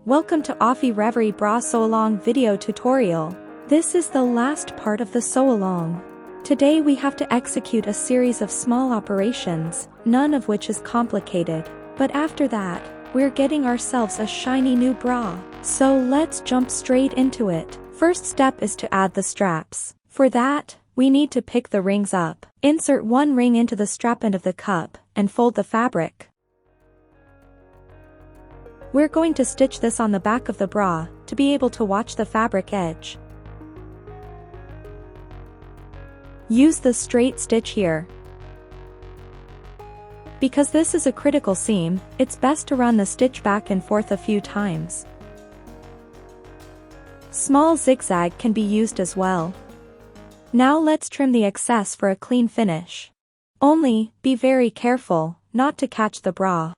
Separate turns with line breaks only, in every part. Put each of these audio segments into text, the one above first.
Welcome to Reverie bra sew-along video tutorial. This is the last part of the sew-along. Today we have to execute a series of small operations, none of which is complicated. But after that, we're getting ourselves a shiny new bra. So let's jump straight into it. First step is to add the straps. For that, we need to pick the rings up. Insert one ring into the strap end of the cup, and fold the fabric. We're going to stitch this on the back of the bra, to be able to watch the fabric edge. Use the straight stitch here. Because this is a critical seam, it's best to run the stitch back and forth a few times. Small zigzag can be used as well. Now let's trim the excess for a clean finish. Only, be very careful, not to catch the bra.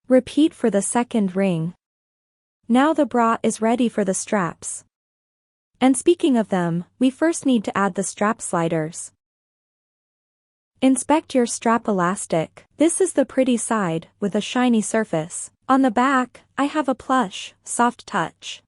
Repeat for the second ring. Now the bra is ready for the straps. And speaking of them, we first need to add the strap sliders. Inspect your strap elastic. This is the pretty side, with a shiny surface. On the back, I have a plush, soft touch.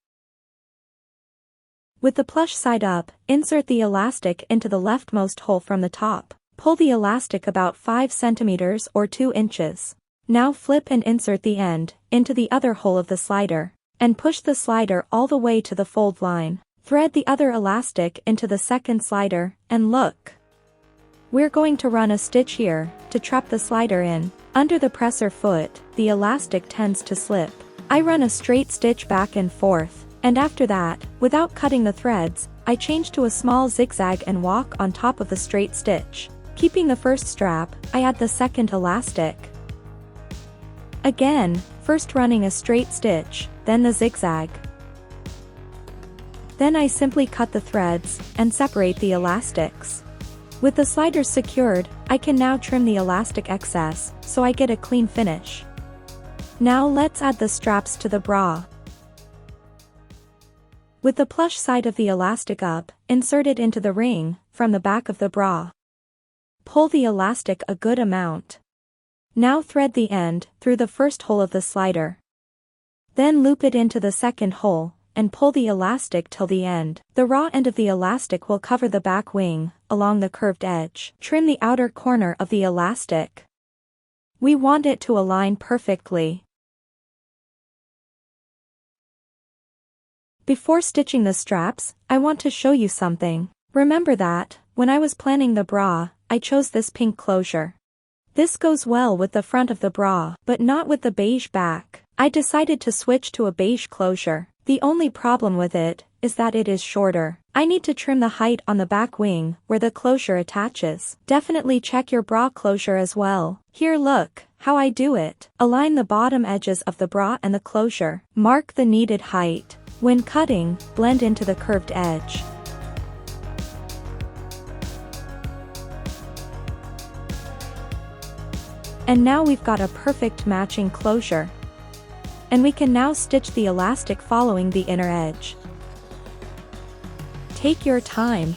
With the plush side up, insert the elastic into the leftmost hole from the top. Pull the elastic about 5 centimeters or 2 inches. Now flip and insert the end into the other hole of the slider, and push the slider all the way to the fold line. Thread the other elastic into the second slider, and look. We're going to run a stitch here, to trap the slider in. Under the presser foot, the elastic tends to slip. I run a straight stitch back and forth, and after that, without cutting the threads, I change to a small zigzag and walk on top of the straight stitch. Keeping the first strap, I add the second elastic. Again, first running a straight stitch, then the zigzag. Then I simply cut the threads, and separate the elastics. With the sliders secured, I can now trim the elastic excess, so I get a clean finish. Now let's add the straps to the bra. With the plush side of the elastic up, insert it into the ring, from the back of the bra. Pull the elastic a good amount. Now thread the end through the first hole of the slider. Then loop it into the second hole, and pull the elastic till the end. The raw end of the elastic will cover the back wing, along the curved edge. Trim the outer corner of the elastic. We want it to align perfectly. Before stitching the straps, I want to show you something. Remember that, when I was planning the bra, I chose this pink closure. This goes well with the front of the bra, but not with the beige back. I decided to switch to a beige closure. The only problem with it is that it is shorter. I need to trim the height on the back wing where the closure attaches. Definitely check your bra closure as well. Here look how I do it. Align the bottom edges of the bra and the closure. Mark the needed height. When cutting, blend into the curved edge. And now we've got a perfect matching closure. And we can now stitch the elastic following the inner edge. Take your time.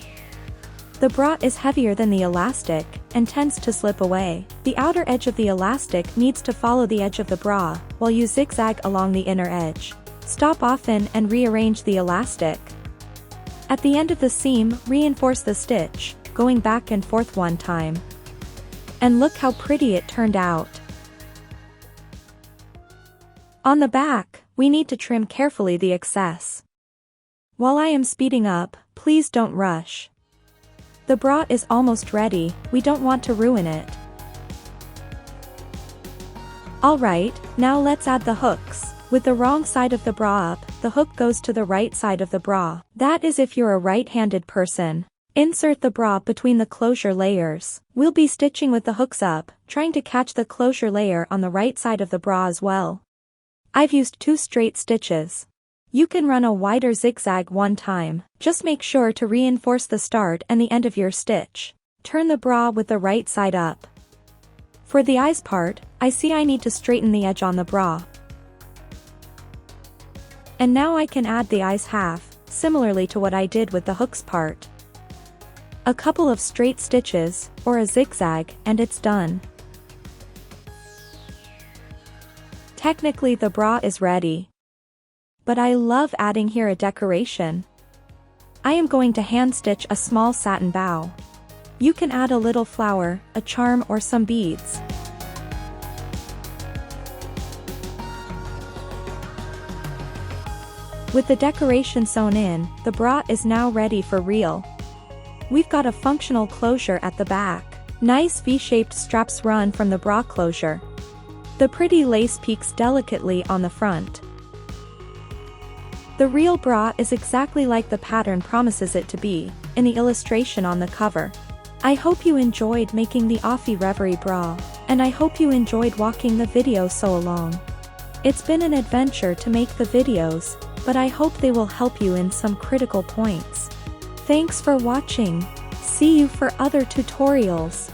The bra is heavier than the elastic, and tends to slip away. The outer edge of the elastic needs to follow the edge of the bra, while you zigzag along the inner edge. Stop often and rearrange the elastic. At the end of the seam, reinforce the stitch, going back and forth one time. And look how pretty it turned out. On the back, we need to trim carefully the excess. While I am speeding up, please don't rush. The bra is almost ready, we don't want to ruin it. Alright, now let's add the hooks. With the wrong side of the bra up, the hook goes to the right side of the bra. That is if you're a right-handed person. Insert the bra between the closure layers. We'll be stitching with the hooks up, trying to catch the closure layer on the right side of the bra as well. I've used 2 straight stitches. You can run a wider zigzag one time. Just make sure to reinforce the start and the end of your stitch. Turn the bra with the right side up. For the eyes part, I see I need to straighten the edge on the bra. And now I can add the eyes half, similarly to what I did with the hooks part. A couple of straight stitches, or a zigzag, and it's done. Technically the bra is ready. But I love adding here a decoration. I am going to hand stitch a small satin bow. You can add a little flower, a charm or some beads. With the decoration sewn in, the bra is now ready for real. We've got a functional closure at the back. Nice V-shaped straps run from the bra closure. The pretty lace peeks delicately on the front. The real bra is exactly like the pattern promises it to be, in the illustration on the cover. I hope you enjoyed making the Offie Reverie bra, and I hope you enjoyed watching the video so along. It's been an adventure to make the videos, but I hope they will help you in some critical points. Thanks for watching. See you for other tutorials.